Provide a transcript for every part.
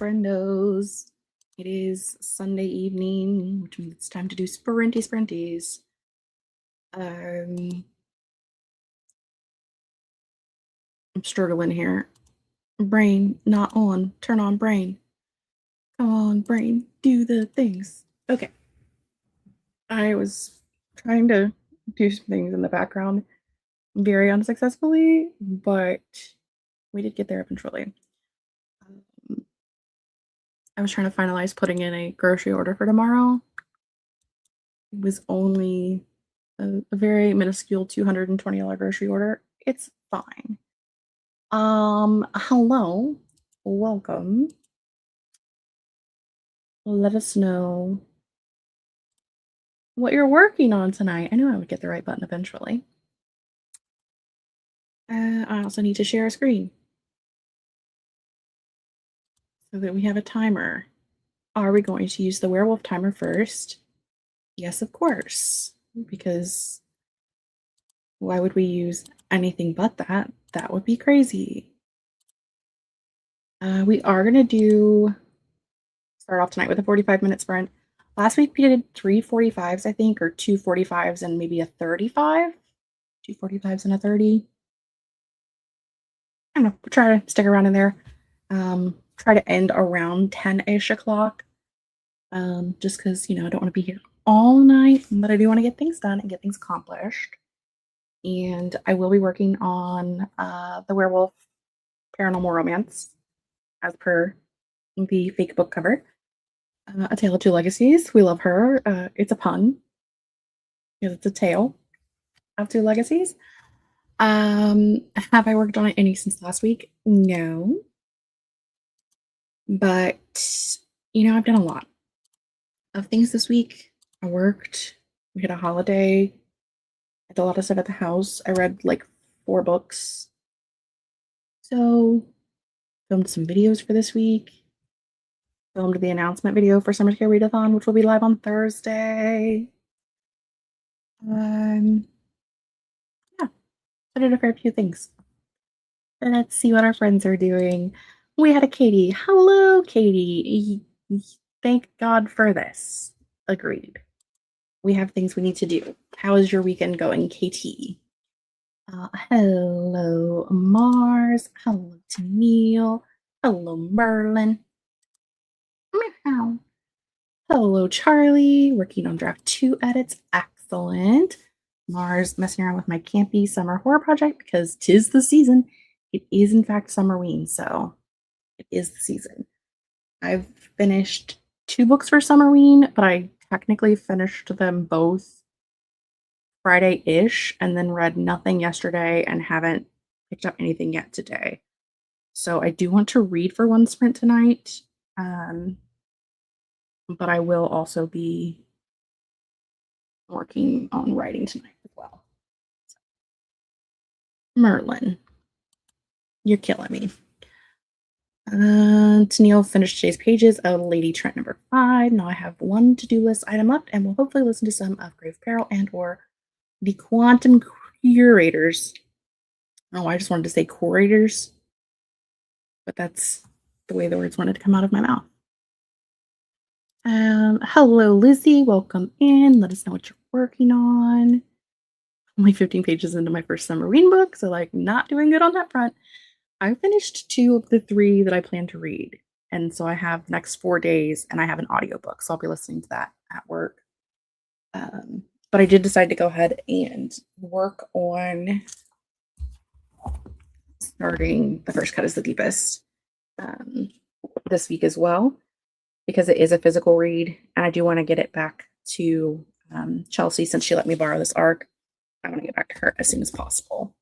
friendos. It is Sunday evening, which means it's time to do sprinties. I'm struggling here. Brain not on. Turn on brain. Come on, brain. Do the things. Okay. I was trying to do some things in the background very unsuccessfully, but we did get there eventually. I was trying to finalize putting in a grocery order for tomorrow. It was only a very minuscule $220 grocery order. It's fine. Hello. Welcome. Let us know what you're working on tonight. I knew I would get the right button eventually. I also need to share a screen so that we have a timer. Are we going to use the werewolf timer first? Yes, of course, because why would we use anything but that? That would be crazy. We are going to start off tonight with a 45-minute sprint. Last week we did 3 45s, I think, or 2 45s and maybe a 35. 2 45s and a 30. I don't know. We'll try to stick around in there. Try to end around 10-ish o'clock. Just because, I don't want to be here all night, but I do want to get things done and get things accomplished. And I will be working on the werewolf paranormal romance as per the fake book cover. A Tale of Two Legacies. We love her. It's a pun because it's a tale of two legacies. Have I worked on it any since last week? No. But, I've done a lot of things this week. I worked. We had a holiday. I did a lot of stuff at the house. I read like 4 books. So, filmed some videos for this week. Filmed the announcement video for Summer Care Readathon, which will be live on Thursday. Yeah, I did a fair few things. Let's see what our friends are doing. We had a Katie. Hello, Katie. Thank God for this. Agreed. We have things we need to do. How is your weekend going, KT? Hello, Mars. Hello, Tennille. Hello, Merlin. Meow. Hello, Charlie. Working on draft 2 edits. Excellent. Mars messing around with my campy summer horror project because 'tis the season. It is, in fact, Summerween, so it is the season. I've finished 2 books for Summerween, but I technically finished them both Friday-ish and then read nothing yesterday and haven't picked up anything yet today. So I do want to read for one sprint tonight, but I will also be working on writing tonight as well. Merlin, you're killing me. Tennille finished today's pages of Lady Trent number 5. Now I have 1 to-do list item left, and we'll hopefully listen to some of Grave Peril and or the Quantum Curators. Oh, I just wanted to say curators, but that's the way the words wanted to come out of my mouth. Hello, Lizzie. Welcome in. Let us know what you're working on. Only 15 pages into my first Summerween book, so not doing good on that front. I finished 2 of the 3 that I plan to read. And so I have the next 4 days and I have an audiobook. So I'll be listening to that at work. But I did decide to go ahead and work on starting The First Cut is the Deepest this week as well, because it is a physical read. And I do want to get it back to Chelsea since she let me borrow this arc. I want to get back to her as soon as possible.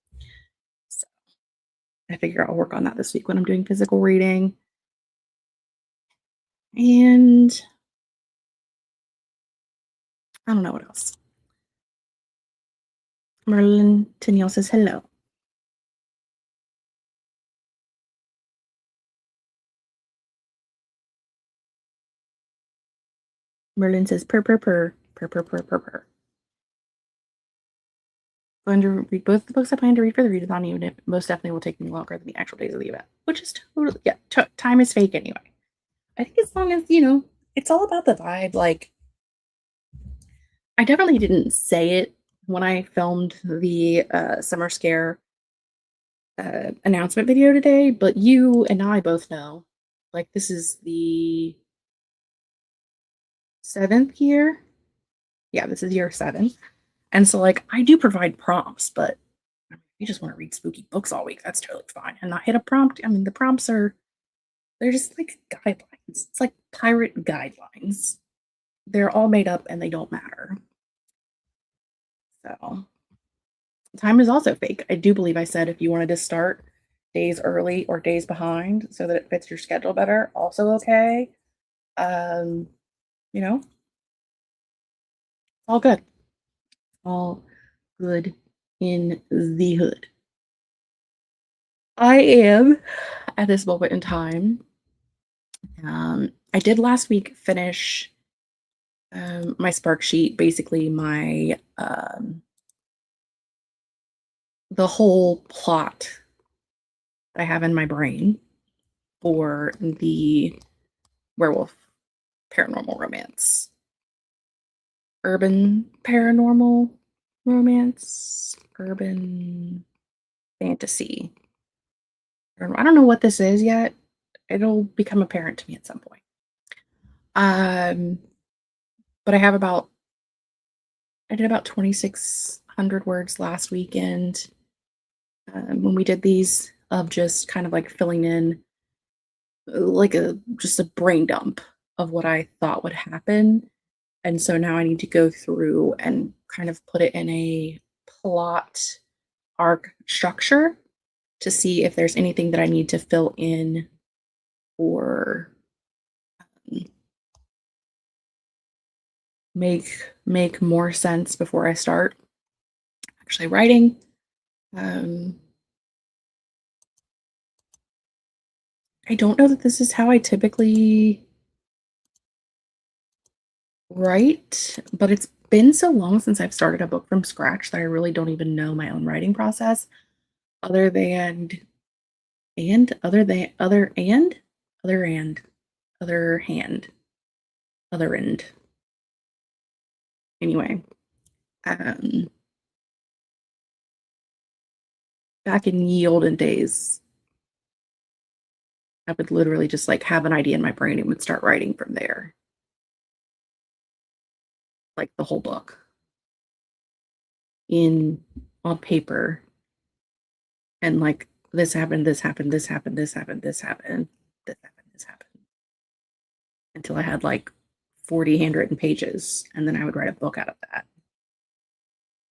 I figure I'll work on that this week when I'm doing physical reading. And I don't know what else. Merlin Tennille says hello. Merlin says purr, purr, purr, purr, purr, purr, purr, purr. Going to read both the books I plan to read for the readathon, even if most definitely will take me longer than the actual days of the event, which is totally, time is fake anyway. I think as long as, you know, it's all about the vibe. Like, I definitely didn't say it when I filmed the summer scare announcement video today, but you and I both know, like, this is the seventh year. Yeah, this is year 7. And so, like, I do provide prompts, but if you just want to read spooky books all week, that's totally fine. And not hit a prompt. I mean, the prompts are, they're just like guidelines. It's like pirate guidelines. They're all made up and they don't matter. So, time is also fake. I do believe I said if you wanted to start days early or days behind so that it fits your schedule better, also okay. Um, you know, all good. All good in the hood. I am at this moment in time. I did last week finish my Spark sheet, basically my the whole plot that I have in my brain for the werewolf paranormal romance, urban paranormal romance, urban fantasy. I don't know what this is yet. It'll become apparent to me at some point. Um, but I did about 2,600 words last weekend when we did these of just kind of like filling in like a just a brain dump of what I thought would happen. And so now I need to go through and kind of put it in a plot arc structure to see if there's anything that I need to fill in or um, make more sense before I start actually writing. Um, I don't know that this is how I typically write, but it's been so long since I've started a book from scratch that I really don't even know my own writing process other than and other than other and other and other hand other end. Anyway, um back in ye olden days, I would literally just like have an idea in my brain and would start writing from there, like the whole book in on paper and like this happened, this happened, this happened, this happened, this happened, this happened, this happened until I had like 40 handwritten pages and then I would write a book out of that,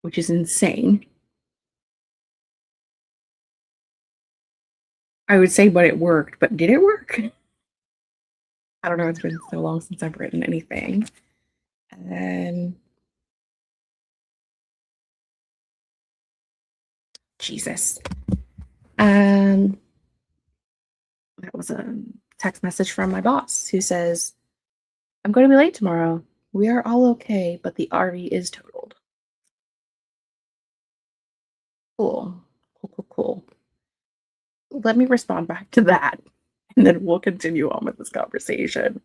which is insane. I would say, but it worked, but did it work? I don't know. It's been so long since I've written anything. And Jesus. Um, that was a text message from my boss who says, I'm going to be late tomorrow. We are all okay, but the RV is totaled. Cool. Cool, cool, cool. Let me respond back to that, and then we'll continue on with this conversation.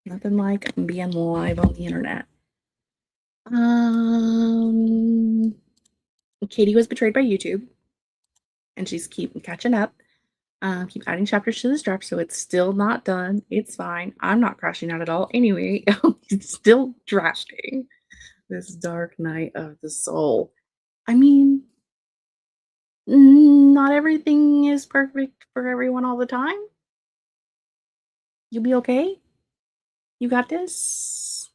Nothing like being live on the internet. Um, Katie was betrayed by YouTube, and she's keep catching up. Keep adding chapters to this draft, so it's still not done. It's fine. I'm not crashing out at all. Anyway, it's still drafting this Dark Night of the Soul. I mean, not everything is perfect for everyone all the time. You'll be okay. You got this.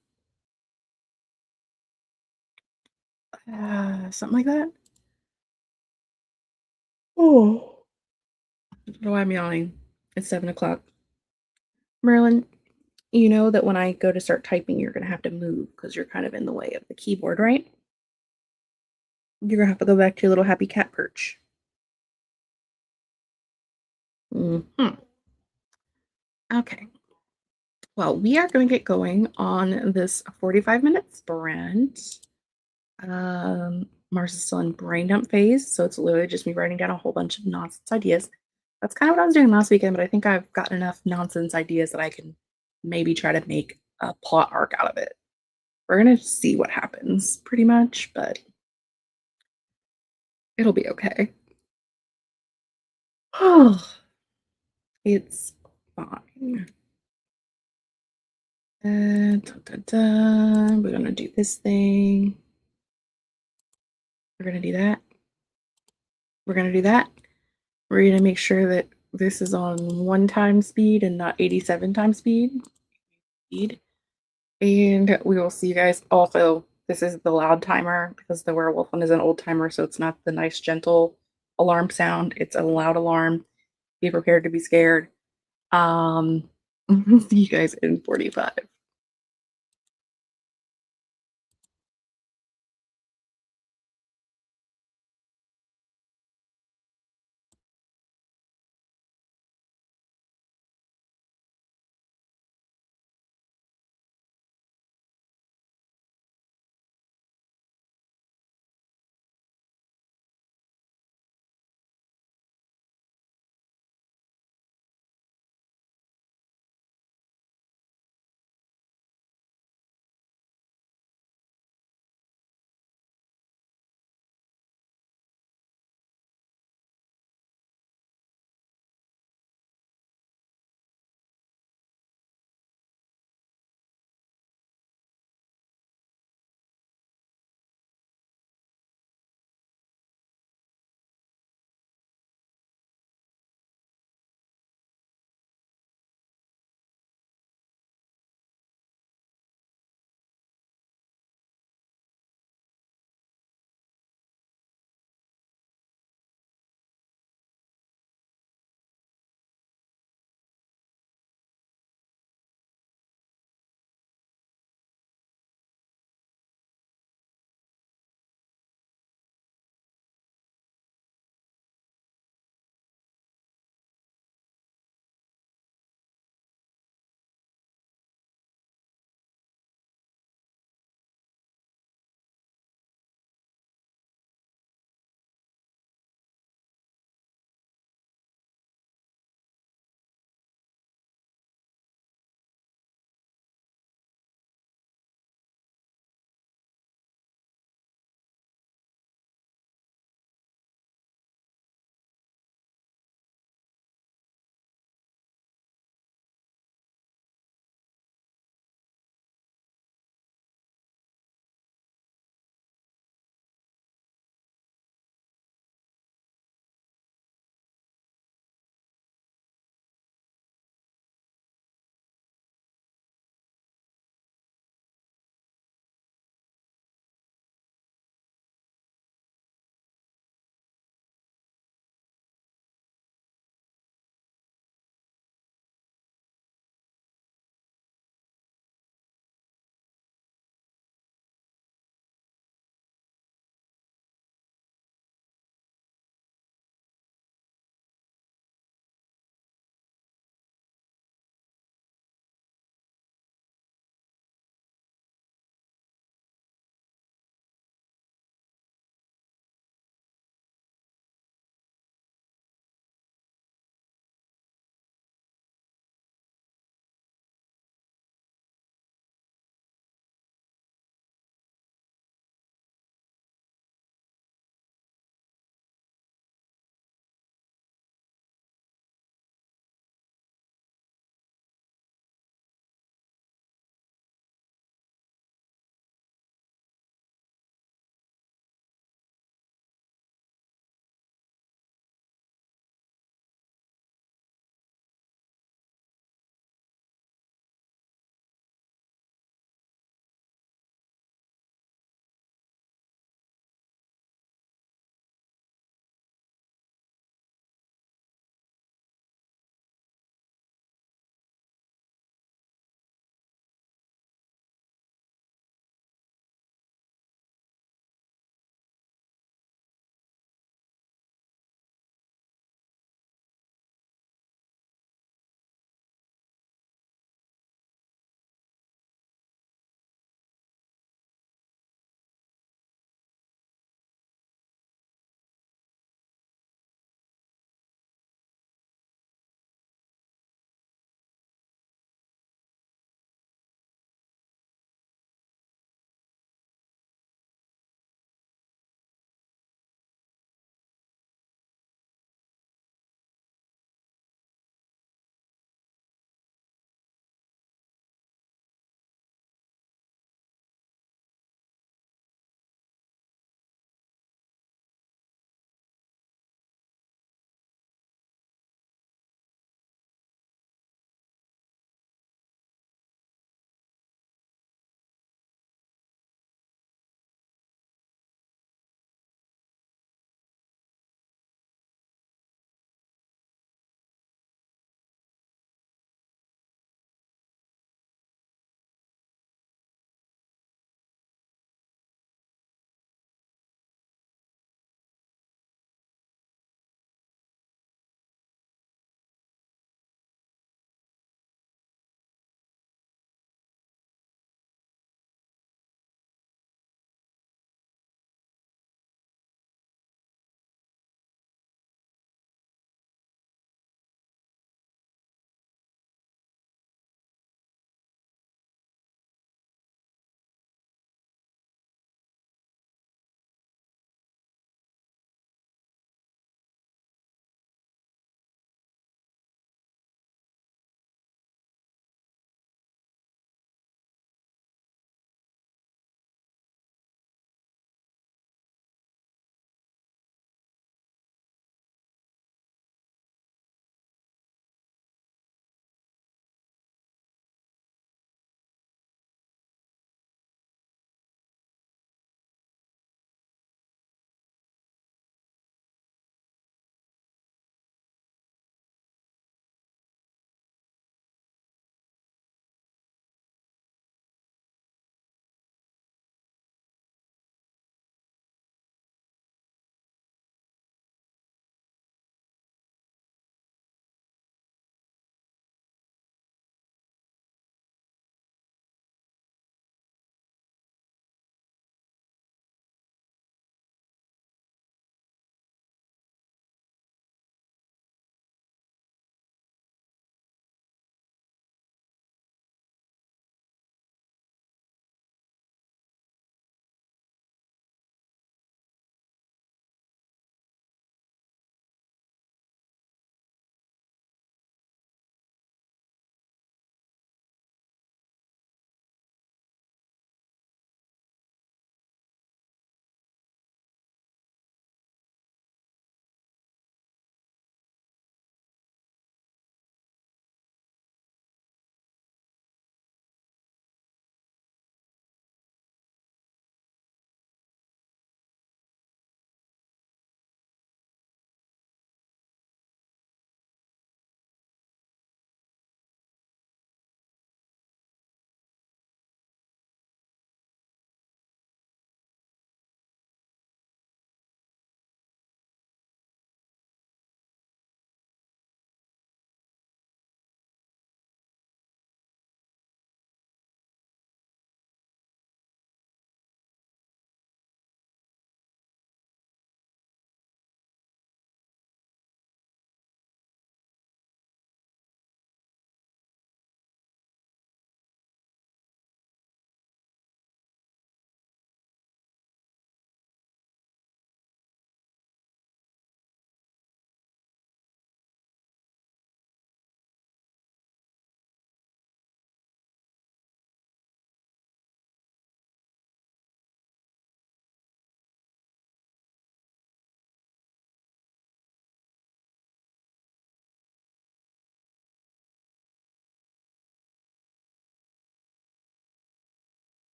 Something like that. Oh, I don't know why I'm yawning. It's 7 o'clock. Merlin, you know that when I go to start typing, you're going to have to move because you're kind of in the way of the keyboard, right? You're going to have to go back to your little happy cat perch. Mhm. Okay. Well, we are going to get going on this 45-minute sprint. Mars is still in brain dump phase, so it's literally just me writing down a whole bunch of nonsense ideas. That's kind of what I was doing last weekend, but I think I've gotten enough nonsense ideas that I can maybe try to make a plot arc out of it. We're gonna see what happens, pretty much, but it'll be okay. Oh, it's fine. We're gonna do this thing. We're gonna do that. We're gonna do that. We're gonna make sure that this is on 1 time speed and not 87 times speed. And we will see you guys. Also, this is the loud timer because the werewolf one is an old timer, so it's not the nice, gentle alarm sound. It's a loud alarm. Be prepared to be scared. Um, see you guys in 45.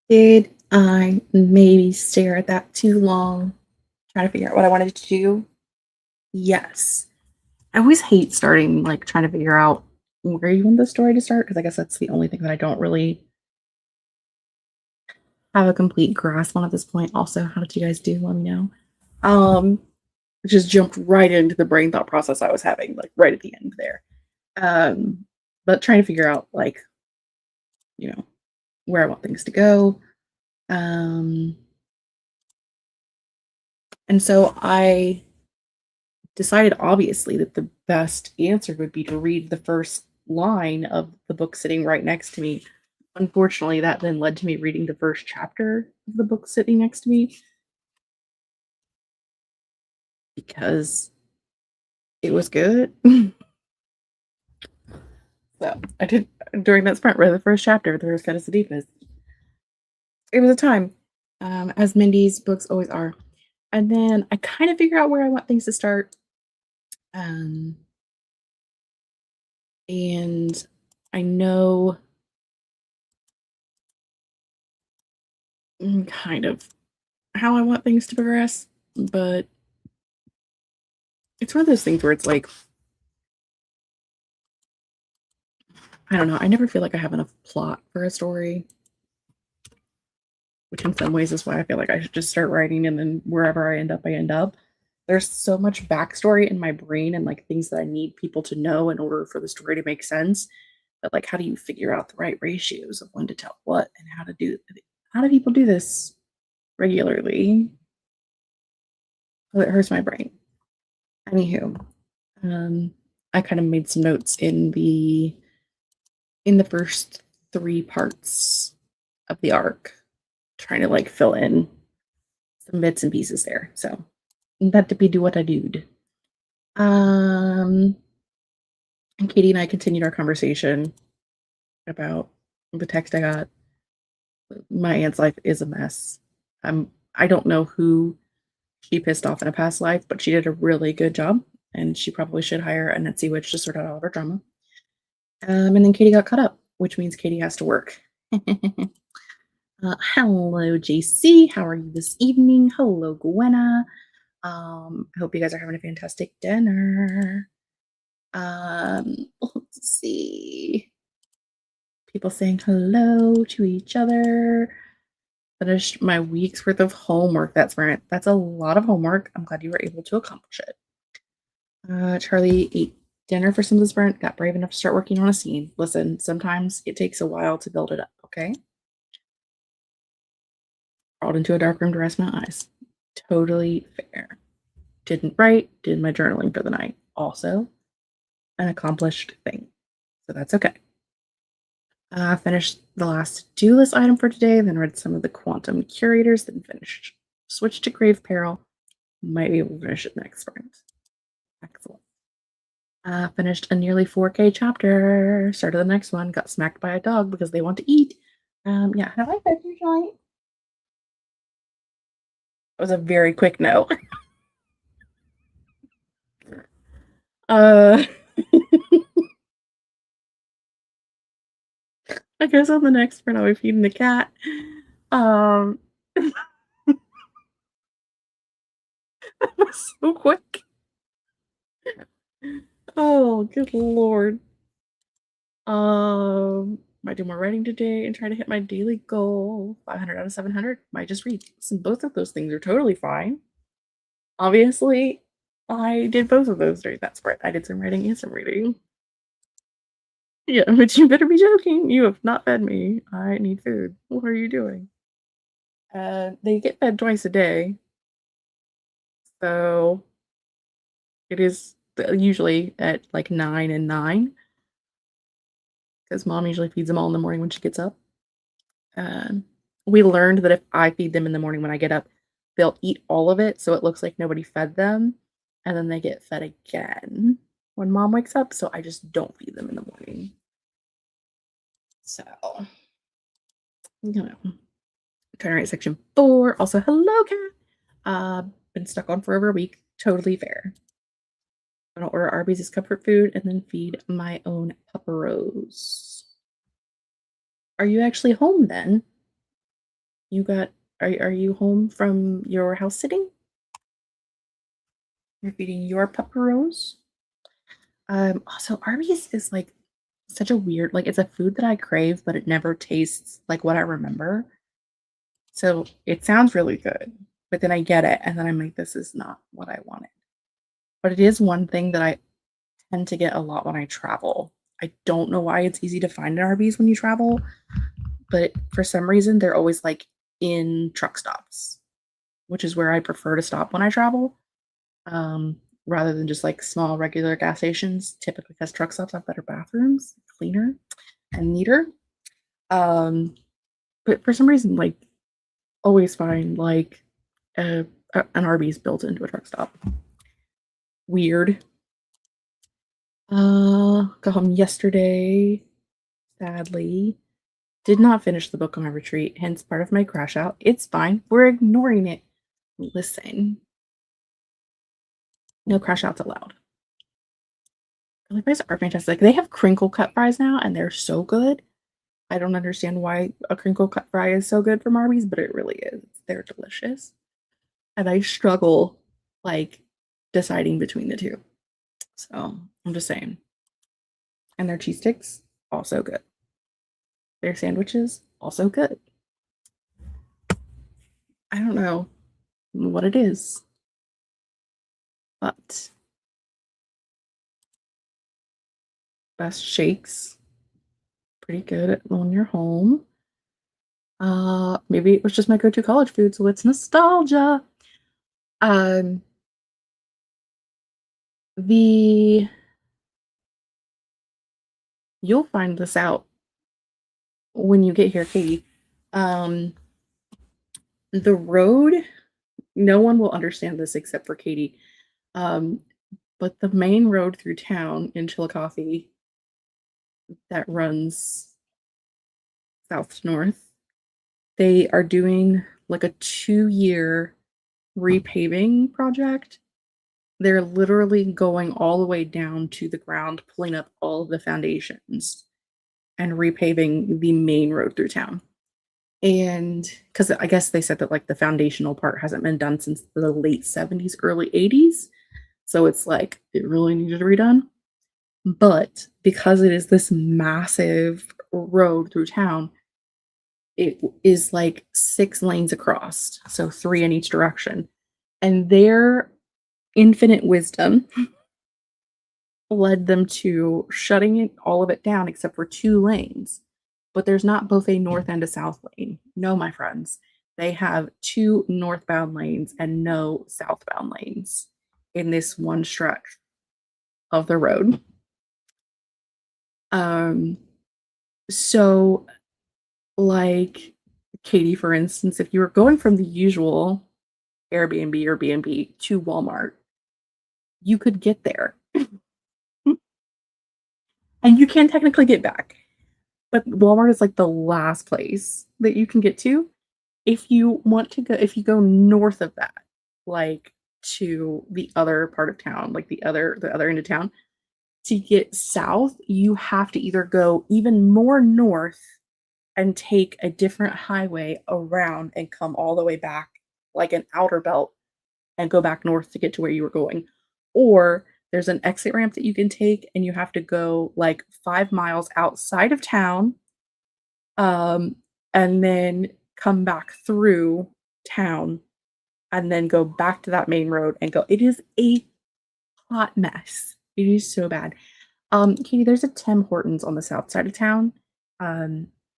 Did I maybe stare at that too long, trying to figure out what I wanted to do? Yes. I always hate starting, like, trying to figure out where you want the story to start, because I guess that's the only thing that I don't really have a complete grasp on at this point. Also, how did you guys do? Let me know. Um, just jumped right into the brain thought process I was having, like, right at the end there. Um, but trying to figure out, like, you know, where I want things to go. Um, and so I decided obviously that the best answer would be to read the first line of the book sitting right next to me. Unfortunately, that then led to me reading the first chapter of the book sitting next to me because it was good. So I did during that sprint read the first chapter, the first cut is the deepest. It was a time, as Mindy's books always are. And then I kind of figure out where I want things to start. Um, and I know kind of how I want things to progress, but it's one of those things where it's like, I don't know, I never feel like I have enough plot for a story, which in some ways is why I feel like I should just start writing and then wherever I end up, I end up. There's so much backstory in my brain and like things that I need people to know in order for the story to make sense. But like, how do you figure out the right ratios of when to tell what and how do people do this regularly? Oh, it hurts my brain. Anywho, um, I kind of made some notes in the first three parts of the arc, trying to like fill in some bits and pieces there. So that to be do what I do. Um, and Katie and I continued our conversation about the text I got. My aunt's life is a mess. I don't know who she pissed off in a past life, but she did a really good job, and she probably should hire a Etsy witch to sort out all of her drama. And then Katie got caught up, which means Katie has to work. Hello, JC. How are you this evening? Hello, Gwenna. I hope you guys are having a fantastic dinner. Let's see. People saying hello to each other. Finished my week's worth of homework. That's right. That's a lot of homework. I'm glad you were able to accomplish it. Charlie ate dinner for some of the sprint, got brave enough to start working on a scene. Listen, sometimes it takes a while to build it up, okay? Crawled into a dark room to rest my eyes. Totally fair. Didn't write, did my journaling for the night. Also, an accomplished thing. So that's okay. Finished the last do list item for today, then read some of the quantum curators, then finished. Switched to Grave Peril. Might be able to finish it next sprint. Excellent. Finished a nearly 4K chapter. Started the next one. Got smacked by a dog because they want to eat. Yeah, have I fed you tonight? It was a very quick no. uh, I guess on the next sprint I'll be feeding the cat. That was so quick. Oh, good lord. Might do more writing today and try to hit my daily goal. 500 out of 700. Might just read. Listen, both of those things are totally fine. Obviously, I did both of those during that sprint. I did some writing and some reading. Yeah, but you better be joking. You have not fed me. I need food. What are you doing? They get fed twice a day. So it is usually at like 9 and 9 because mom usually feeds them all in the morning when she gets up. Um, we learned that if I feed them in the morning when I get up, they'll eat all of it so it looks like nobody fed them, and then they get fed again when mom wakes up. So I just don't feed them in the morning. So, you know, Trying to write section 4. Also, hello, cat. Been stuck on for over a week. Totally fair. I'm gonna order Arby's as comfort food and then feed my own pupperos. Are you actually home then? You got are you home from your house sitting? You're feeding your pupperos? Also Arby's is like such a weird like it's a food that I crave, but it never tastes like what I remember. So it sounds really good, but then I get it and then I'm like, this is not what I wanted. But it is one thing that I tend to get a lot when I travel. I don't know why it's easy to find an Arby's when you travel, but for some reason they're always like in truck stops, which is where I prefer to stop when I travel, rather than just like small regular gas stations. Typically, because truck stops have better bathrooms, cleaner and neater. Um, but for some reason, like always find like an Arby's built into a truck stop. Weird. Got home yesterday. Sadly, did not finish the book on my retreat, hence part of my crash out. It's fine. We're ignoring it. Listen, no crash outs allowed. Curly fries are fantastic. They have crinkle cut fries now, and they're so good. I don't understand why a crinkle cut fry is so good from Arby's, but it really is. They're delicious. And I struggle, like, deciding between the two. So, I'm just saying. And their cheese sticks, also good. Their sandwiches, also good. I don't know what it is, but best shakes, pretty good when you're home. Maybe it was just my go-to college food, so it's nostalgia. Um, the You'll find this out when you get here, Katie. Um, the road, no one will understand this except for Katie. Um, but the main road through town in Chillicothe that runs south to north, they are doing like a 2-year repaving project. They're literally going all the way down to the ground, pulling up all of the foundations and repaving the main road through town. And because I guess they said that like the foundational part hasn't been done since the late 70s, early 80s. So it's like it really needed redone. But because it is this massive road through town, it is like 6 lanes across, so 3 in each direction. And their infinite wisdom led them to shutting all of it down except for 2 lanes. But there's not both a north and a south lane. No, my friends. They have 2 northbound lanes and no southbound lanes in this one stretch of the road. So like Katie, for instance, if you were going from the usual Airbnb or B&B to Walmart, you could get there. And you can technically get back. But Walmart is like the last place that you can get to. If you want to go, if you go north of that, like to the other part of town, like the other end of town, to get south, you have to either go even more north and take a different highway around and come all the way back like an outer belt and go back north to get to where you were going. Or there's an exit ramp that you can take and you have to go like 5 miles outside of town, and then come back through town and then go back to that main road and go. It is a hot mess. It is so bad. Katie, there's a Tim Hortons on the south side of town.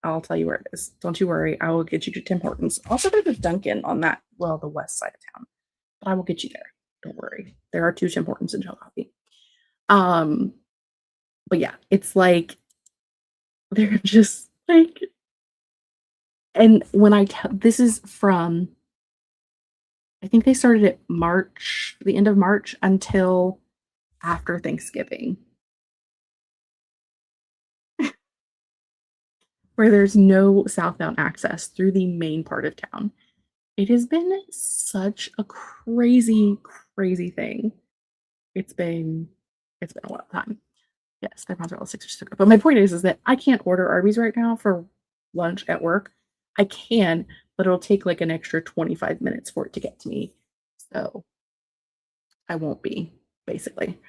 I'll tell you where it is. Don't you worry. I will get you to Tim Hortons. Also, there's a Dunkin' on that, well, the west side of town. But I will get you there. Don't worry. There are 2 Tim Hortons in Chillicothe. But yeah, it's like they're just like, and when this is from, I think they started at March, the end of March until after Thanksgiving. where there's no southbound access through the main part of town. It has been such a crazy, crazy thing. It's been it's been a wild time. Yes, their mozzarella sticks are so good. But my point is that I can't order Arby's right now for lunch at work. I can, but it'll take like an extra 25 minutes for it to get to me. So I won't be basically.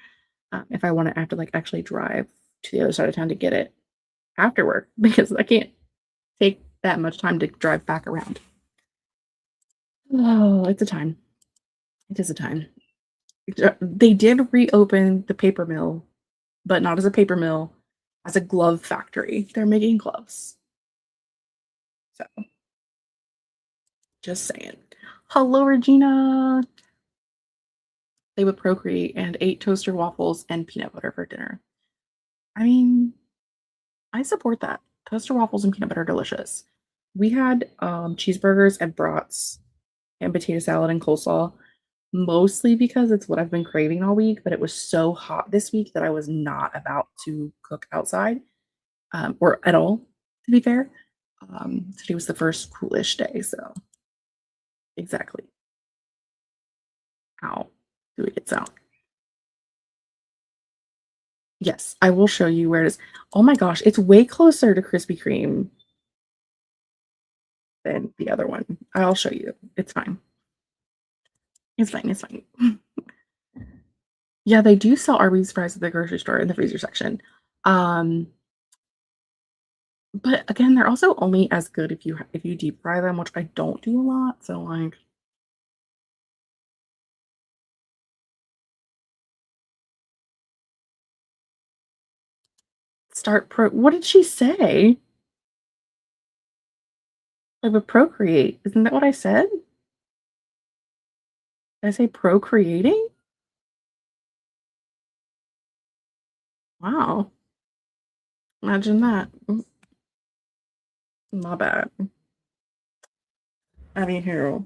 If I want to, I have to like actually drive to the other side of town to get it after work because I can't take that much time to drive back around. Oh, it's a time. It is a time. They did reopen the paper mill, but not as a paper mill, as a glove factory. They're making gloves. So just saying. Hello, Regina. They would procreate and ate toaster waffles and peanut butter for dinner. I mean, I support that. Toaster waffles and peanut butter are delicious. We had cheeseburgers and brats and potato salad and coleslaw, mostly because it's what I've been craving all week, but it was so hot this week that I was not about to cook outside or at all, to be fair. Today was the first coolish day, so exactly. How do we get sound? Yes, I will show you where it is. Oh my gosh, it's way closer to Krispy Kreme than the other one. I'll show you. It's fine. It's fine. It's fine. Yeah, they do sell Arby's fries at the grocery store in the freezer section. Um, but again, they're also only as good if you deep fry them, which I don't do a lot. So like, what did she say? I would procreate. Isn't that what I said? Did I say procreating? Wow. Imagine that. My bad. I mean, here,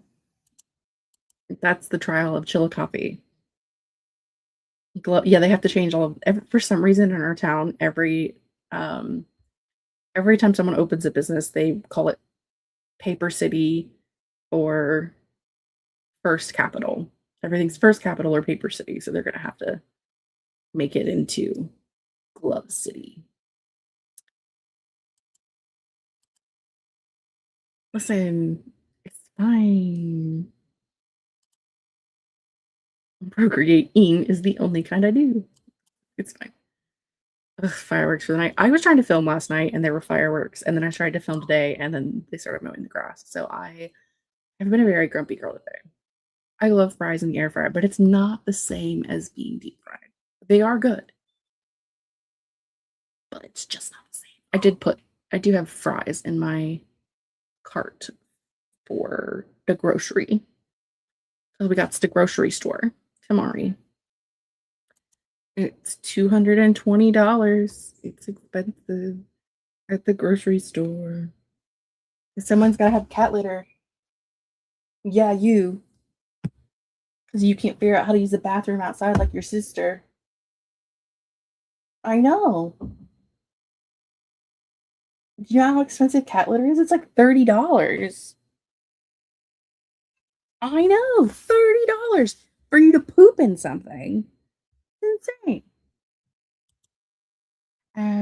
that's the trial of Chillicothe. Yeah, they have to change for some reason in our town, um every time someone opens a business, they call it Paper City or First Capital. Everything's First Capital or Paper City, so they're gonna have to make it into Glove City. Listen, it's fine. Procreating is the only kind I do. It's fine. Ugh, fireworks for the night. I was trying to film last night and there were fireworks, and then I tried to film today and then they started mowing the grass. So I have been a very grumpy girl today. I love fries in the air fryer, but it's not the same as being deep fried. They are good, but it's just not the same. I do have fries in my cart for the grocery. So we got to the grocery store tomorrow. It's $220. It's expensive at the grocery store. Someone's got to have cat litter. Yeah, you. Because you can't figure out how to use the bathroom outside like your sister. I know. Do you know how expensive cat litter is? It's like $30. I know, $30 for you to poop in something. It's insane.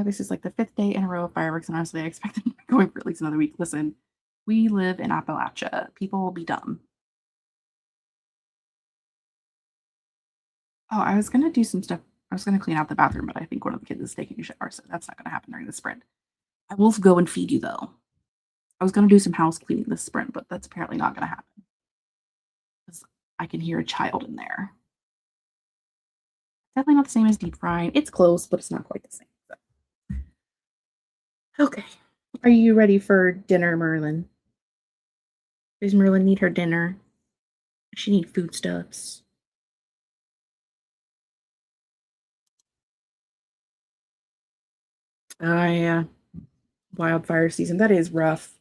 This is like the fifth day in a row of fireworks, and honestly, I expect them to be going for at least another week. Listen, we live in Appalachia. People will be dumb. Oh, I was gonna do some stuff. I was gonna clean out the bathroom, but I think one of the kids is taking a shower, so that's not gonna happen during the sprint. I will go and feed you though. I was gonna do some house cleaning this sprint, but that's apparently not gonna happen because I can hear a child in there. Definitely not the same as deep frying. It's close, but it's not quite the same. So. Okay. Are you ready for dinner, Merlin? Does Merlin need her dinner? Does she need foodstuffs? Yeah. Wildfire season. That is rough.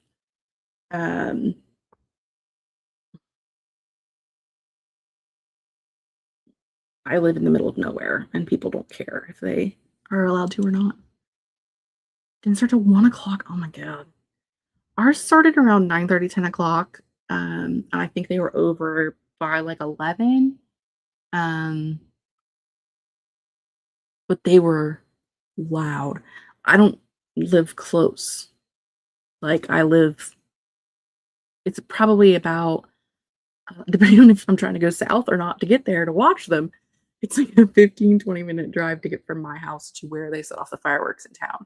Um, I live in the middle of nowhere and people don't care if they are allowed to or not. Didn't start till 1 o'clock. Oh my god. Ours started around 9:30, 10 o'clock. And I think they were over by like 11. Um, but they were loud. I don't live close. Like I live, it's probably about depending on if I'm trying to go south or not to get there to watch them, it's like a 15-20 minute drive to get from my house to where they set off the fireworks in town.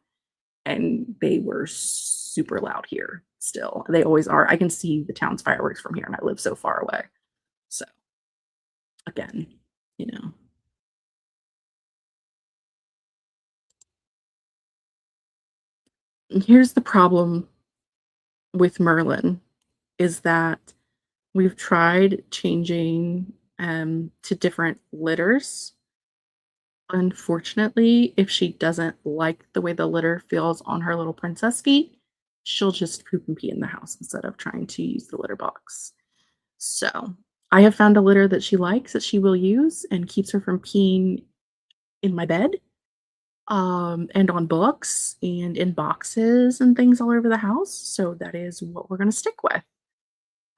And they were super loud here still. They always are. I can see the town's fireworks from here, and I live so far away. So, again, you know, here's the problem with Merlin is that we've tried changing to different litters. Unfortunately, if she doesn't like the way the litter feels on her little princess feet, she'll just poop and pee in the house instead of trying to use the litter box. So I have found a litter that she likes that she will use and keeps her from peeing in my bed, and on books and in boxes and things all over the house. So that is what we're going to stick with,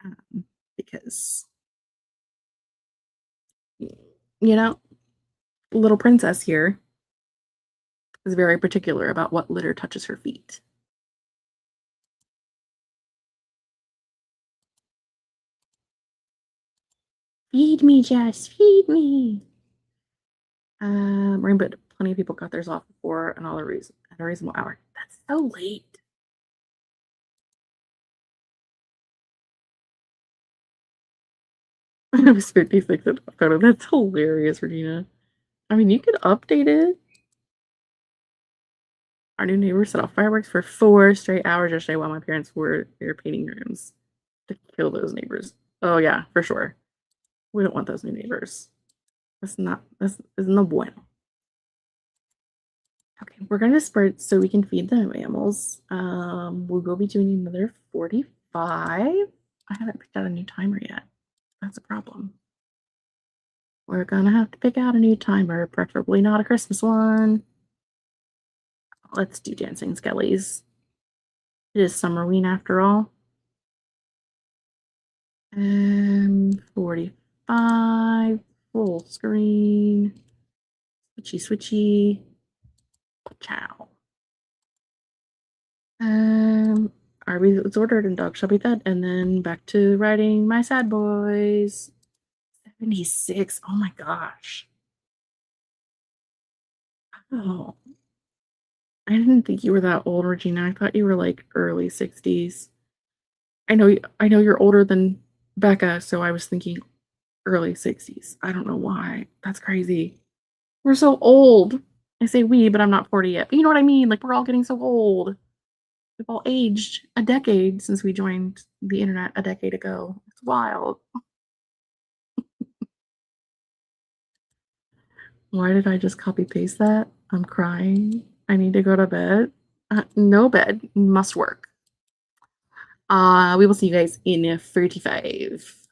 um, because, you know, little princess here is very particular about what litter touches her feet. Feed me, Jess, feed me. Rainbow, plenty of people got theirs off before and all the reason at a reasonable hour. That's so late. It was 56 in a photo. That's hilarious, Regina. I mean, you could update it. Our new neighbor set off fireworks for 4 straight hours yesterday while my parents were there painting rooms to kill those neighbors. Oh yeah, for sure. We don't want those new neighbors. That's no bueno. Okay, we're gonna spread so we can feed the mammals. We will be doing another 45. I haven't picked out a new timer yet. That's a problem. We're gonna have to pick out a new timer, preferably not a Christmas one. Let's do Dancing Skellies. It is Summerween after all. 45, full screen, switchy, switchy, ciao. Arby's was ordered and dog shall be fed, and then back to writing my sad boys. 76. Oh my gosh. Oh, I didn't think you were that old, Regina. I thought you were like early 60s. I know you're older than Becca, so I was thinking early 60s. I don't know why. That's crazy. We're so old. I say we, but I'm not 40 yet. But you know what I mean? Like we're all getting so old. We've all aged a decade since we joined the internet a decade ago. It's wild. Why did I just copy paste that? I'm crying. I need to go to bed. No bed. Must work. We will see you guys in 35.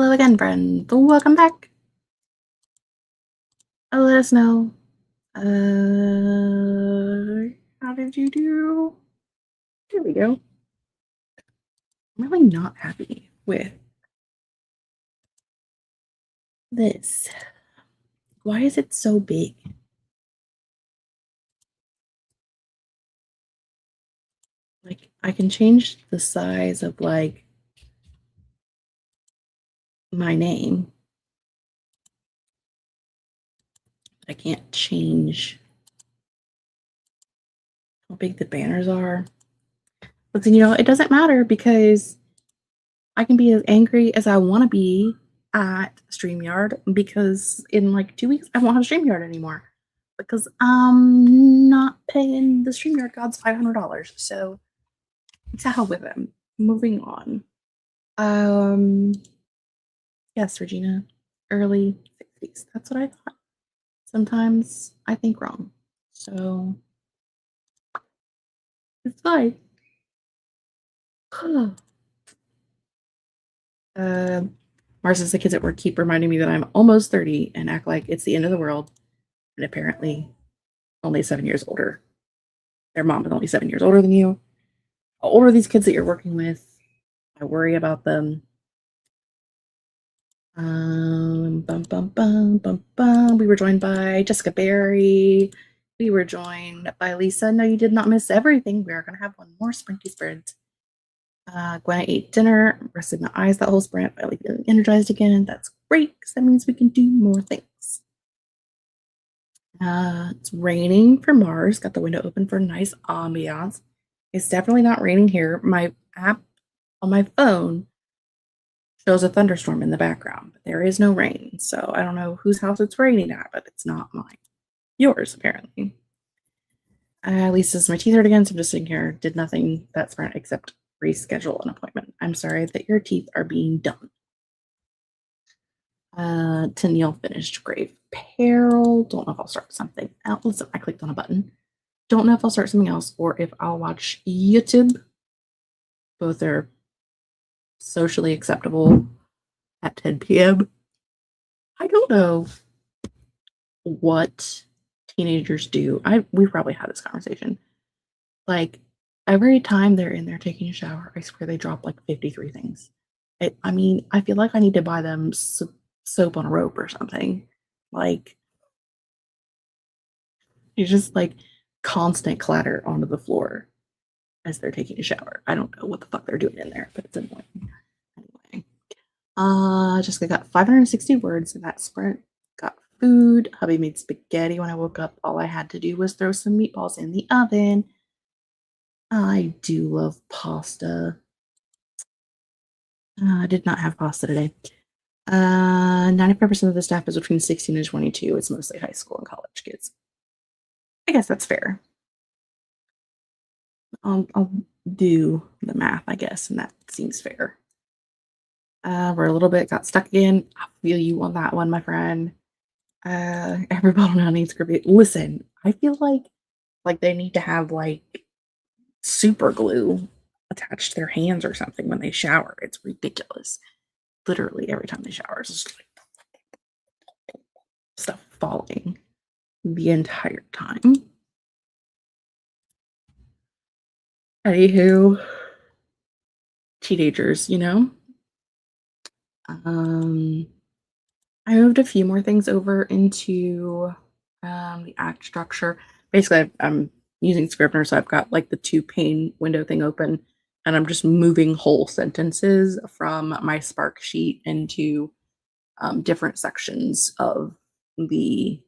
Hello again, friends. Welcome back. Let us know. How did you do? There we go. I'm really not happy with this. Why is it so big? Like, I can change the size of, like, my name. I can't change how big the banners are. But then, it doesn't matter because I can be as angry as I want to be at StreamYard because in like 2 weeks I won't have StreamYard anymore because I'm not paying the StreamYard gods $500. So it's a hell with them. Moving on. Yes, Regina, early 60s. That's what I thought. Sometimes I think wrong. So it's fine. Mars says the kids at work keep reminding me that I'm almost 30 and act like it's the end of the world. And apparently only 7 years older. Their mom is only 7 years older than you. How old are these kids that you're working with? I worry about them. Bum, bum, bum, bum, bum. We were joined by Jessica Berry. We were joined by Lisa. No, you did not miss everything. We are going to have one more Sprinty Sprint. Gwen ate dinner, rested my eyes that whole sprint, finally feeling energized again. That's great because that means we can do more things. It's raining for Mars. Got the window open for nice ambiance. It's definitely not raining here. My app on my phone shows a thunderstorm in the background, but there is no rain. So I don't know whose house it's raining at, but it's not mine. Yours, apparently. Lisa's, my teeth hurt again, so I'm just sitting here. Did nothing that sprint except reschedule an appointment. I'm sorry that your teeth are being done. Tennille finished Grave Peril. Don't know if I'll start something else. Listen, I clicked on a button. Don't know if I'll start something else or if I'll watch YouTube. Both are socially acceptable at 10 p.m. I don't know what teenagers do. We've probably had this conversation. Like, every time they're in there taking a shower, I swear they drop like 53 things. I mean, I feel like I need to buy them soap on a rope or something. Like, it's just like constant clatter onto the floor as they're taking a shower. I don't know what the fuck they're doing in there, but it's annoying. Anyway, Jessica got 560 words in that sprint. Got food. Hubby made spaghetti when I woke up. All I had to do was throw some meatballs in the oven. I do love pasta. I did not have pasta today. 95% of the staff is between 16 and 22. It's mostly high school and college kids. I guess that's fair. I'll do the math, I guess, and that seems fair. We're a little bit got stuck again. I feel you on that one, my friend. Every bottle now needs to listen. I feel like they need to have like super glue attached to their hands or something when they shower. It's ridiculous. Literally every time they shower, it's just like stuff falling the entire time. Anywho, teenagers, I moved a few more things over into the act structure. Basically, I'm using Scrivener, so I've got like the 2-pane window thing open, and I'm just moving whole sentences from my Spark sheet into different sections of the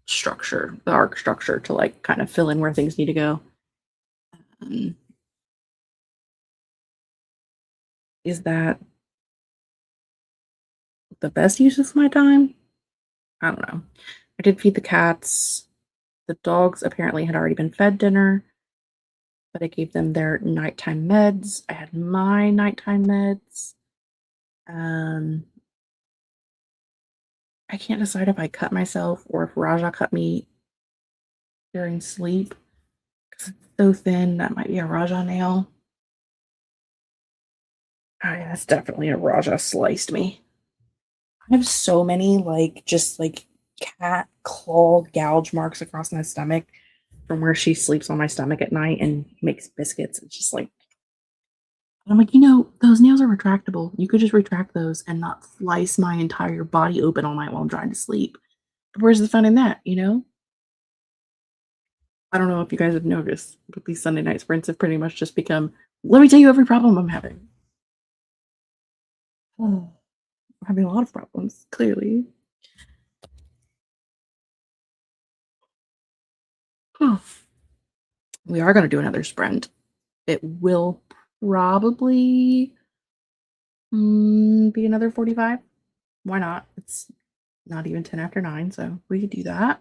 structure, the arc structure, to like kind of fill in where things need to go. Is that the best use of my time? I don't know. I did feed the cats. The dogs apparently had already been fed dinner, but I gave them their nighttime meds. I had my nighttime meds. I can't decide if I cut myself or if Raja cut me during sleep because it's so thin. That might be a Raja nail. yeah, that's definitely a Raja sliced me. I have so many just cat claw gouge marks across my stomach from where she sleeps on my stomach at night and makes biscuits. It's just like I'm like, those nails are retractable. You could just retract those and not slice my entire body open all night while I'm trying to sleep. But where's the fun in that? I don't know if you guys have noticed, but these Sunday night sprints have pretty much just become, let me tell you every problem I'm having. Oh, I'm having a lot of problems, clearly. Oh. We are going to do another sprint. It will probably be another 45. Why not? It's not even 10 after 9, so we could do that.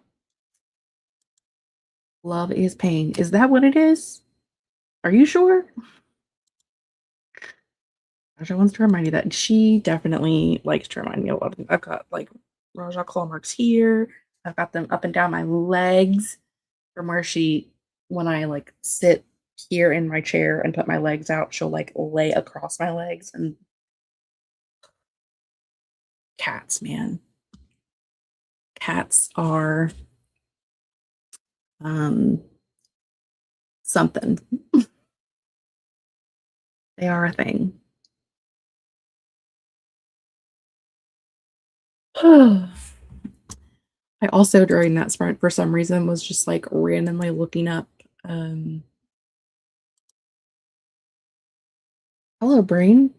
Love is pain. Is that what it is? Are you sure? Raja wants to remind you that she definitely likes to remind me a lot of things. I've got Raja claw marks here. I've got them up and down my legs from where when I sit here in my chair and put my legs out, she'll lay across my legs. And cats, man. Cats are something. They are a thing. I also during that sprint for some reason was just randomly looking up hello brain.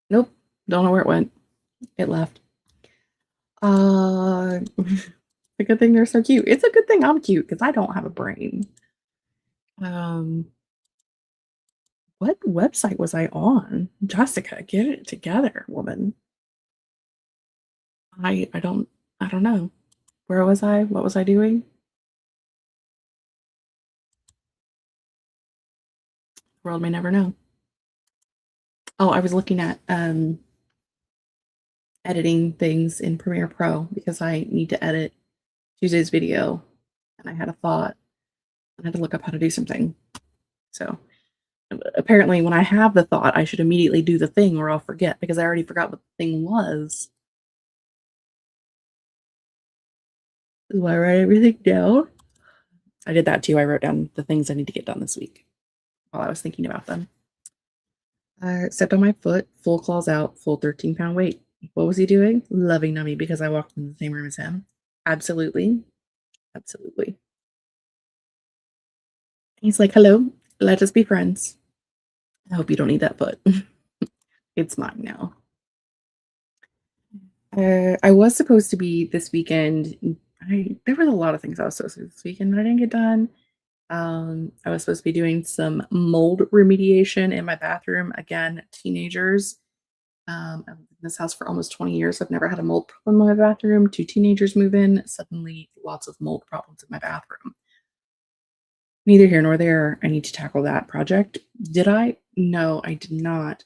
Nope, don't know where it went. It left. It's a good thing they're so cute. It's a good thing I'm cute because I don't have a brain. What website was I on? Jessica, get it together, woman. I don't know. Where was I? What was I doing? The world may never know. Oh, I was looking at editing things in Premiere Pro because I need to edit Tuesday's video, and I had a thought. I had to look up how to do something. So apparently when I have the thought, I should immediately do the thing or I'll forget because I already forgot what the thing was. Do I write everything down? I did that too. I wrote down the things I need to get done this week while I was thinking about them. Stepped on my foot, full claws out, full 13-pound weight. What was he doing? Loving on me because I walked in the same room as him. Absolutely. Absolutely. He's like, hello, let us be friends. I hope you don't need that foot. It's mine now. I was supposed to be this weekend. There was a lot of things I was supposed to do this weekend that I didn't get done. I was supposed to be doing some mold remediation in my bathroom. Again, teenagers. I've been in this house for almost 20 years. I've never had a mold problem in my bathroom. 2 teenagers move in. Suddenly, lots of mold problems in my bathroom. Neither here nor there. I need to tackle that project. Did I? No, I did not.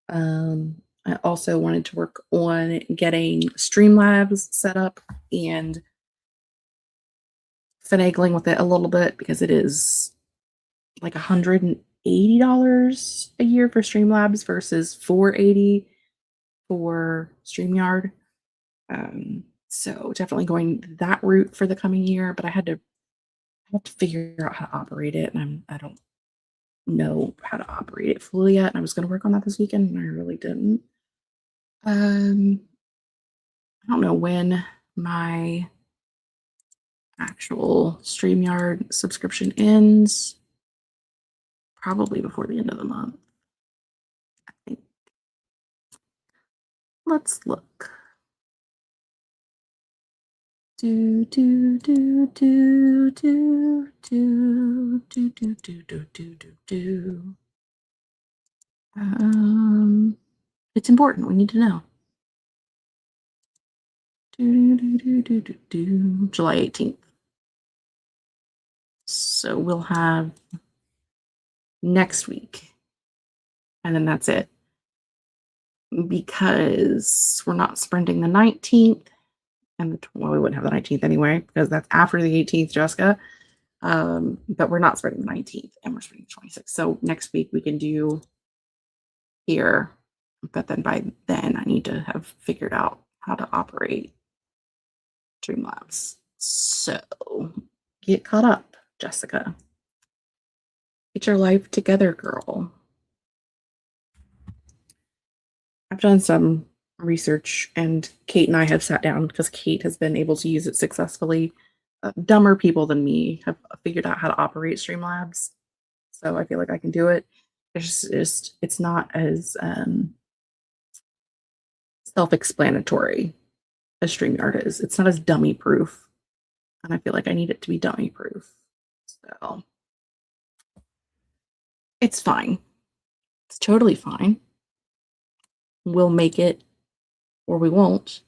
I also wanted to work on getting Streamlabs set up and finagling with it a little bit because it is like $180 a year for Streamlabs versus $480 for StreamYard. So definitely going that route for the coming year, but I have to figure out how to operate it, and I don't know how to operate it fully yet. And I was going to work on that this weekend, and I really didn't. I don't know when my actual StreamYard subscription ends. Probably before the end of the month, I think. Let's look. Do do do do do do do do do do do do do. It's important. We need to know. Do do do do do do. July 18th. So we'll have next week, and then that's it. Because we're not sprinting the 19th, and we wouldn't have the 19th anyway because that's after the 18th, Jessica. But we're not spreading the 19th and we're spreading the 26th. So next week we can do here, but then by then I need to have figured out how to operate Streamlabs. So get caught up, Jessica. Get your life together, girl. I've done some research and Kate and I have sat down because Kate has been able to use it successfully. Dumber people than me have figured out how to operate Streamlabs. So I feel like I can do it. It's not as self-explanatory as StreamYard is. It's not as dummy proof. And I feel like I need it to be dummy proof. So it's fine. It's totally fine. We'll make it or we won't.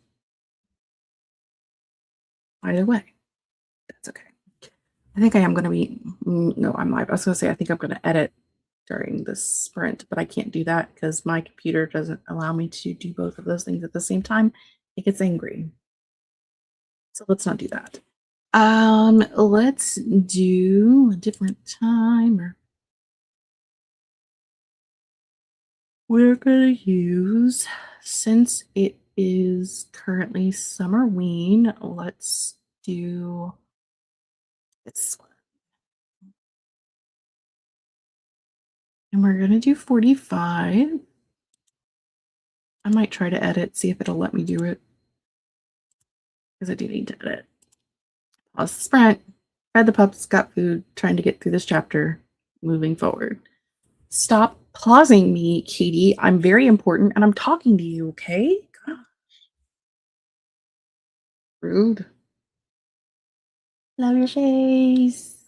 Either way, that's okay. I think I am going to be, no, I'm live. I was going to say, I think I'm going to edit during this sprint, but I can't do that because my computer doesn't allow me to do both of those things at the same time. It gets angry. So let's not do that. Let's do a different timer. We're gonna use, since it is currently Summerween, let's do this one. And we're gonna do 45. I might try to edit, see if it'll let me do it. Because I do need to edit. Pause the sprint. Fed the pups, got food, trying to get through this chapter, moving forward. Stop pausing me, Katie. I'm very important and I'm talking to you, okay? Gosh. Rude. Love your face.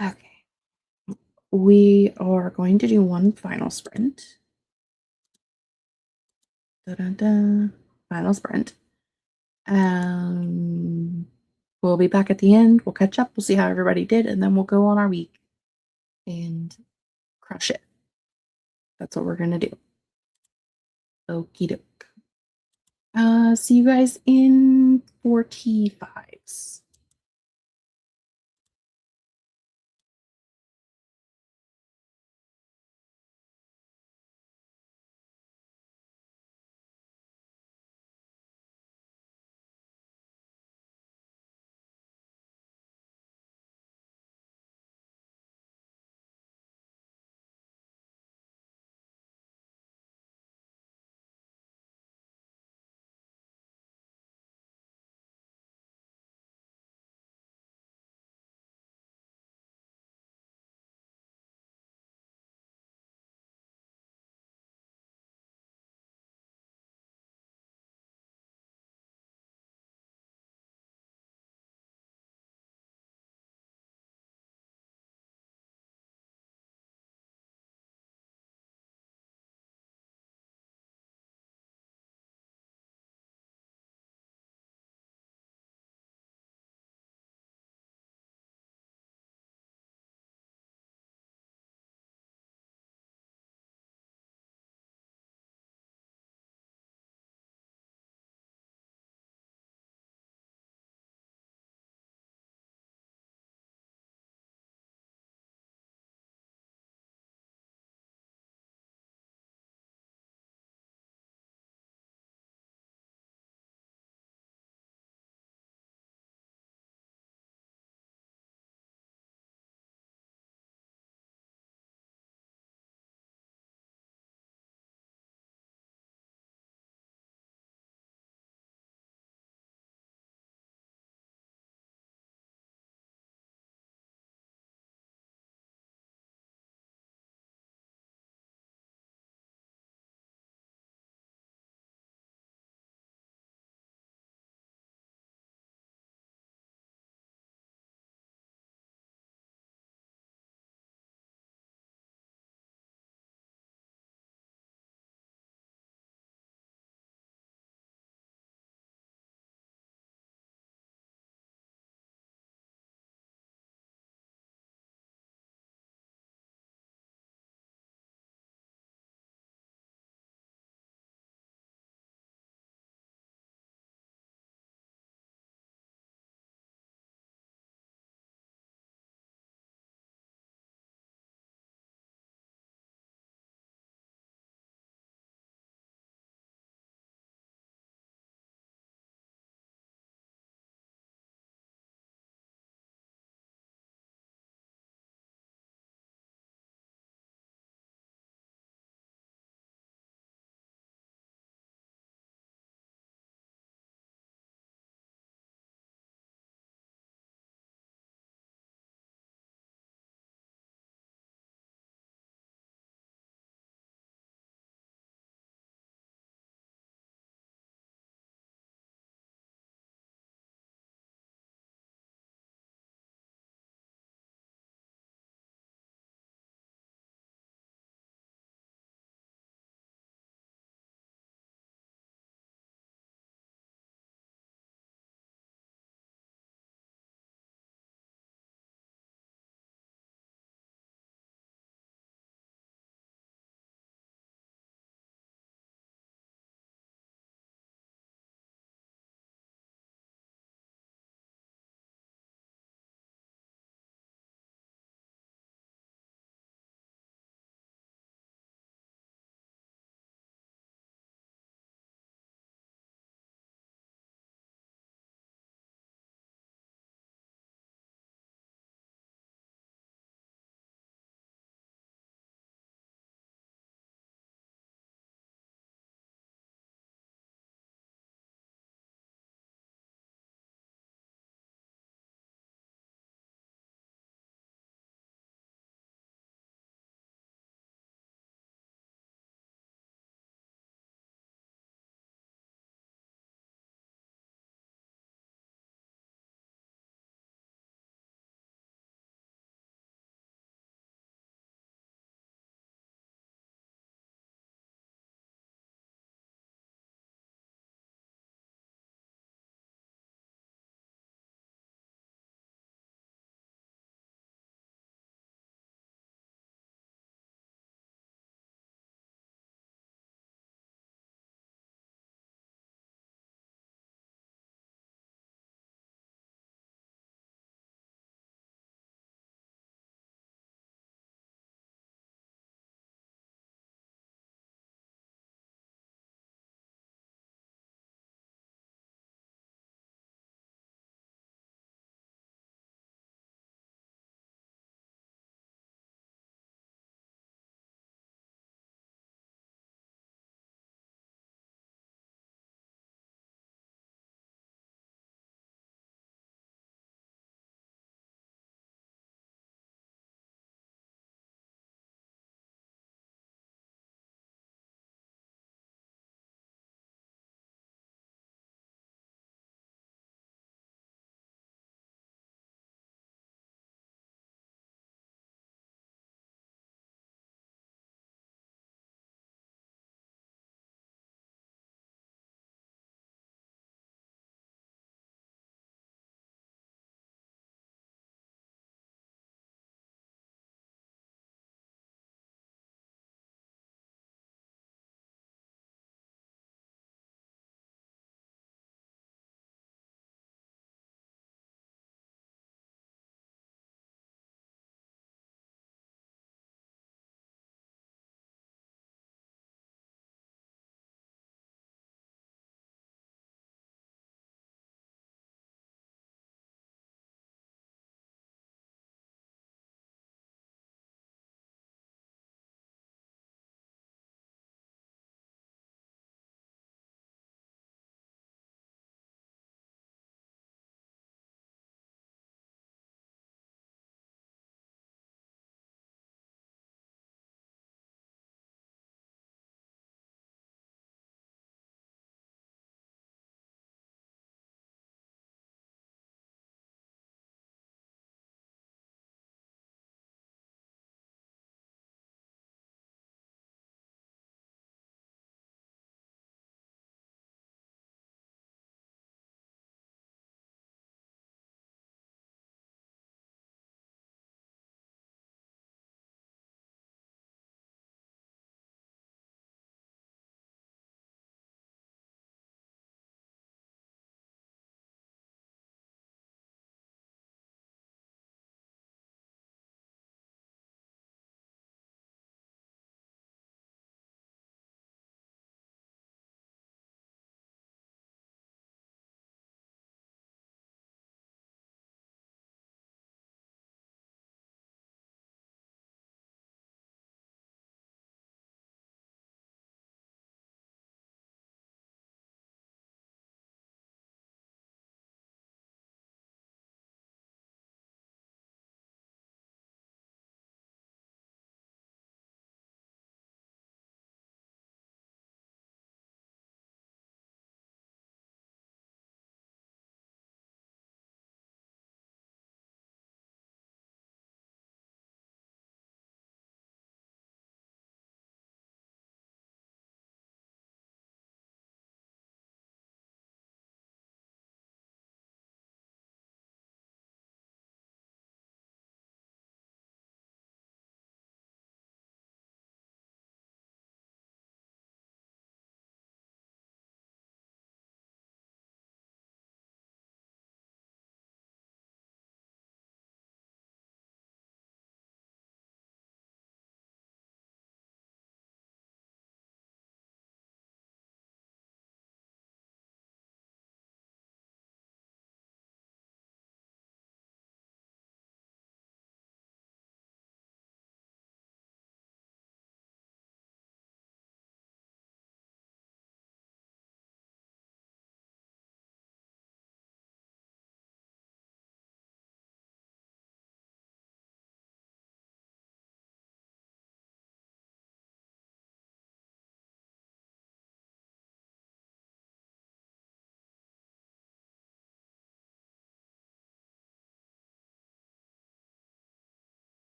Okay. We are going to do one final sprint. Da-da-da. Final sprint. We'll be back at the end. We'll catch up. We'll see how everybody did, and then we'll go on our week and crush it. That's what we're gonna do. Okie doke. See you guys in 45s.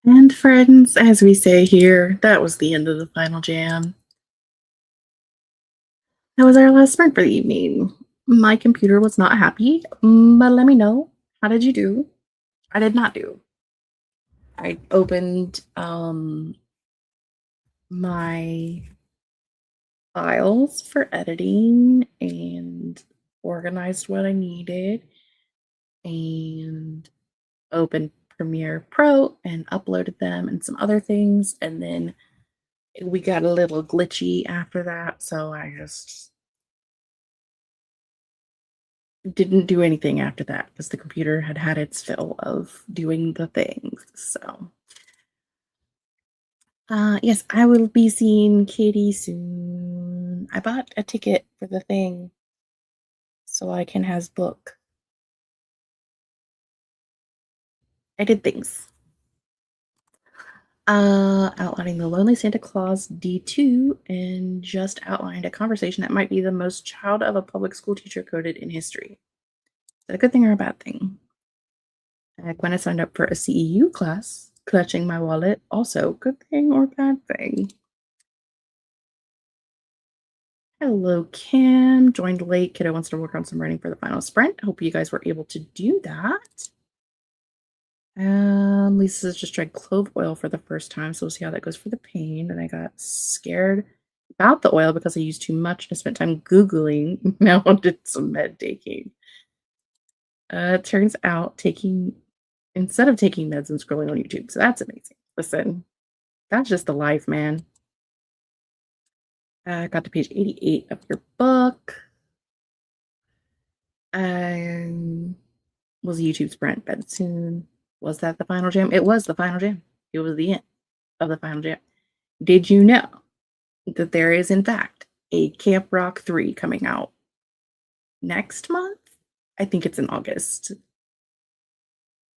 And friends, as we say here, that was the end of the final jam. That was our last sprint for the evening. My computer was not happy, but let me know. How did you do? I did not do. I opened my files for editing and organized what I needed and opened Premiere Pro and uploaded them and some other things. And then we got a little glitchy after that. So I just didn't do anything after that because the computer had had its fill of doing the things. So, yes, I will be seeing Katie soon. I bought a ticket for the thing so I can has book. I did things. Outlining the Lonely Santa Claus D2 and just outlined a conversation that might be the most child of a public school teacher coded in history. Is that a good thing or a bad thing? When I signed up for a CEU class, clutching my wallet, also good thing or bad thing? Hello, Kim. Joined late. Kiddo wants to work on some writing for the final sprint. Hope you guys were able to do that. Lisa's just tried clove oil for the first time, so we'll see how that goes for the pain. And I got scared about the oil because I used too much. I spent time Googling. Now I did some med taking. It turns out instead of taking meds and scrolling on YouTube. So that's amazing. Listen, that's just the life, man. Got to page 88 of your book. Was a YouTube sprint, bed soon. Was that the final jam? It was the final jam. It was the end of the final jam. Did you know that there is, in fact, a Camp Rock 3 coming out next month? I think it's in August.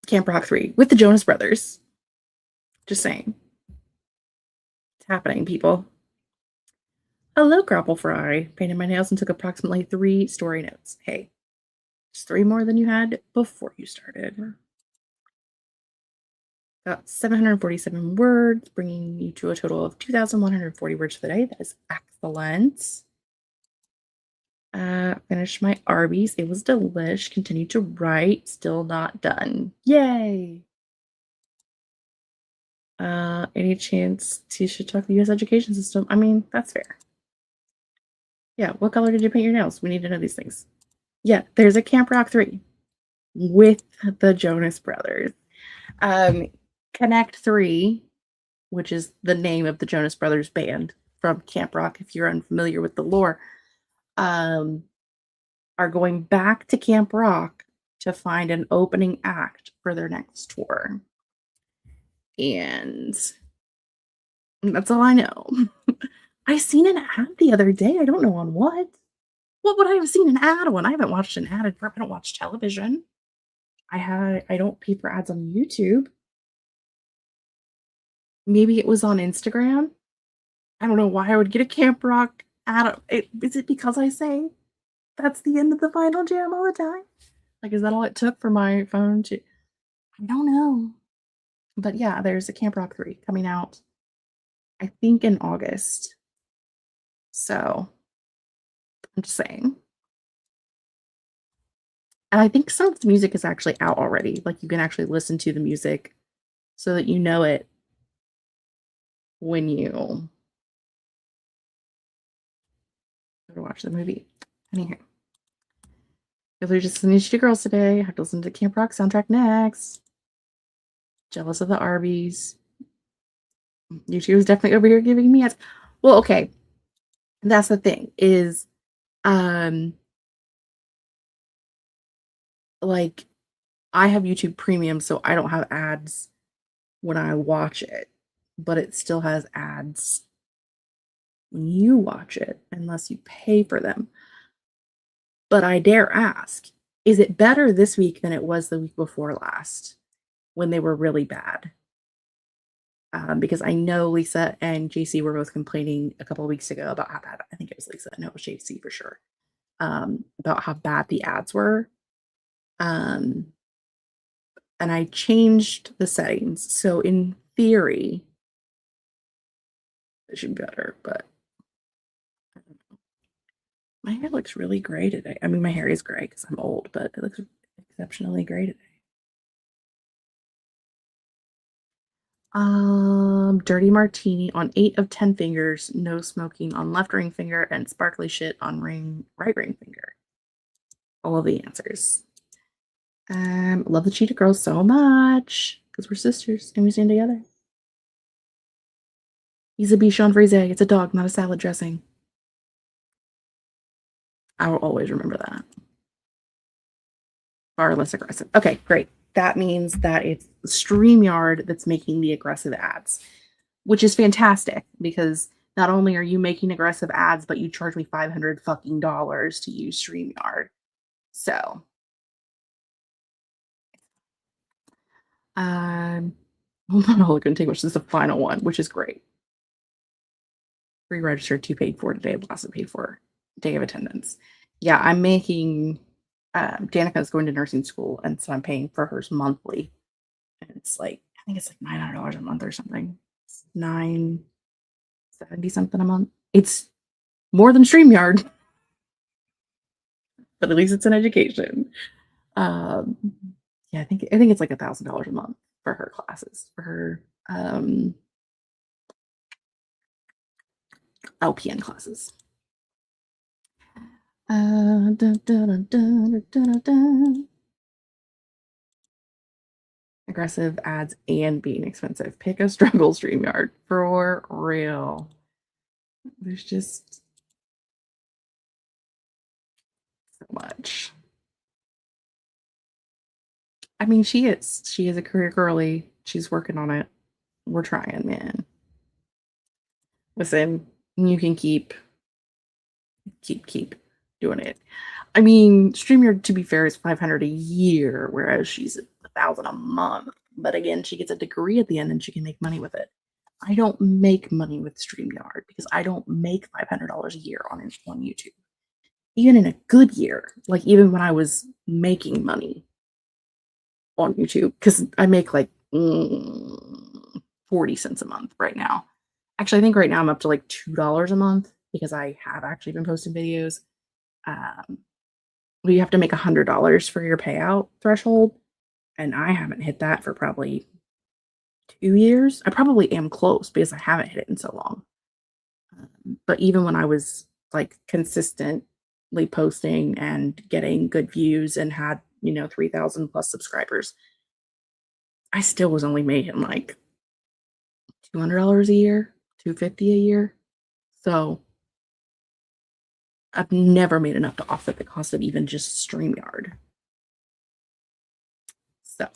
Camp Rock 3 with the Jonas Brothers. Just saying. It's happening, people. Hello, Grapple Fry. Painted my nails and took approximately 3 story notes. Hey, just 3 more than you had before you started. Got 747 words, bringing you to a total of 2,140 words for the day. That is excellent. Finished my Arby's. It was delish. Continued to write. Still not done. Yay! Any chance to should talk the U.S. education system? I mean, that's fair. Yeah, what color did you paint your nails? We need to know these things. Yeah, there's a Camp Rock 3 with the Jonas Brothers. Connect 3, which is the name of the Jonas Brothers band from Camp Rock, if you're unfamiliar with the lore, are going back to Camp Rock to find an opening act for their next tour. And that's all I know. I seen an ad the other day. I don't know on what. What would I have seen an ad on? I haven't watched an ad. I don't watch television. I don't pay for ads on YouTube. Maybe it was on Instagram. I don't know why I would get a Camp Rock ad. Is it because I say that's the end of the final jam all the time? Like, is that all it took for my phone to? I don't know. But yeah, there's a Camp Rock 3 coming out, I think in August. So I'm just saying. And I think some of the music is actually out already. Like, you can actually listen to the music so that you know it when you go to watch the movie. Anyhow, if they're just listening to girls today, I have to listen to the Camp Rock soundtrack next. Jealous of the Arby's. YouTube is definitely over here giving me ads. Well, okay. That's the thing is, like, I have YouTube Premium, so I don't have ads when I watch it, but it still has ads when you watch it, unless you pay for them. But I dare ask, is it better this week than it was the week before last when they were really bad? Because I know Lisa and JC were both complaining a couple of weeks ago about how bad, I think it was Lisa, no, it was JC for sure, about how bad the ads were. And I changed the settings. So in theory, it should be better, but I don't know. My hair looks really gray today. I mean, my hair is gray because I'm old, but it looks exceptionally gray today. Dirty martini on 8 of 10 fingers, no smoking on left ring finger, and sparkly shit on right ring finger. All of the answers. Love the Cheetah Girls so much because we're sisters and we stand together. He's a Bichon Frise. It's a dog, not a salad dressing. I will always remember that. Far less aggressive. Okay, great. That means that it's StreamYard that's making the aggressive ads, which is fantastic because not only are you making aggressive ads, but you charge me $500 fucking dollars to use StreamYard. So, I'm not going to take much. This is the final one, which is great. Pre-registered, 2 paid for, today last paid for, day of attendance. Yeah, I'm making. Danica is going to nursing school, and so I'm paying for hers monthly. And it's like, I think it's like $900 a month or something. It's $970 something a month. It's more than StreamYard, but at least it's an education. Um, yeah, I think it's like $1,000 a month for her classes, for her LPN classes. Dun, dun, dun, dun, dun, dun. Aggressive ads and being expensive. Pick a struggle, StreamYard, for real. There's just so much. I mean, she is a career girly. She's working on it. We're trying, man. Listen, you can keep doing it. I mean, StreamYard, to be fair, is $500 a year, whereas she's $1,000 a month. But again, she gets a degree at the end and she can make money with it. I don't make money with StreamYard because I don't make $500 a year on YouTube. Even in a good year, like even when I was making money on YouTube, because I make like 40 cents a month right now. Actually, I think right now I'm up to like $2 a month because I have actually been posting videos. You have to make $100 for your payout threshold, and I haven't hit that for probably 2 years. I probably am close because I haven't hit it in so long. But even when I was like consistently posting and getting good views and had 3,000 plus subscribers, I still was only making like $200 a year, $250 a year. So I've never made enough to offset the cost of even just StreamYard. So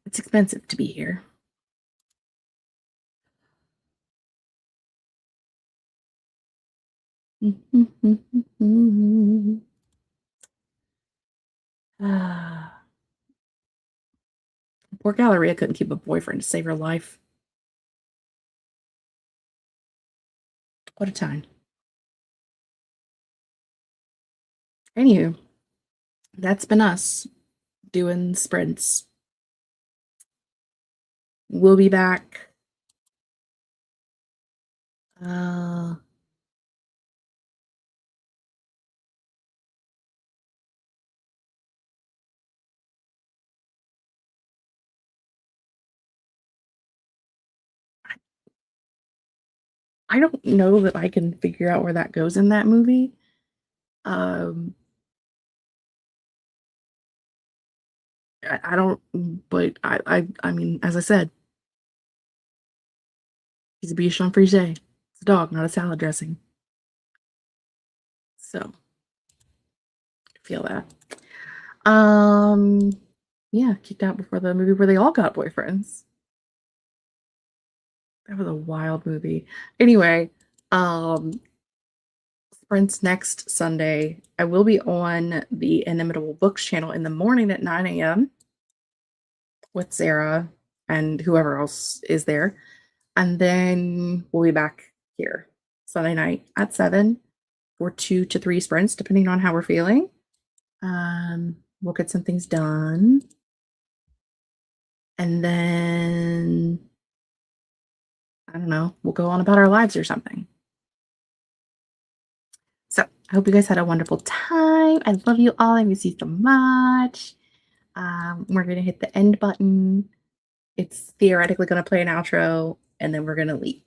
it's expensive to be here. Poor Galleria couldn't keep a boyfriend to save her life. What a time. Anywho, that's been us doing sprints. We'll be back. I don't know that I can figure out where that goes in that movie. I don't, but I mean, as I said, he's a Bichon Frise. It's a dog, not a salad dressing. So, I feel that. Yeah, kicked out before the movie where they all got boyfriends. That was a wild movie. Anyway, sprints next Sunday. I will be on the Inimitable Books channel in the morning at 9 a.m. with Sarah and whoever else is there. And then we'll be back here Sunday night at 7 for 2 to 3 sprints, depending on how we're feeling. We'll get some things done. And then, I don't know, we'll go on about our lives or something. So I hope you guys had a wonderful time. I love you all. I miss you so much. We're going to hit the end button. It's theoretically going to play an outro, and then we're going to leave.